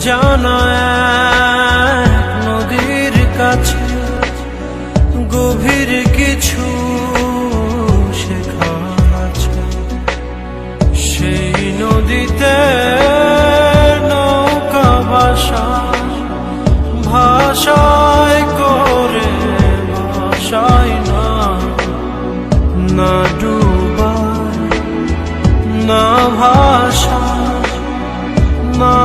জানা এক নদীর কাছে গভীর কিছু শেখার আছে। সেই নদীতে নৌকা ভাষায় করে ভাষায় না ডুবায় না ভাষা না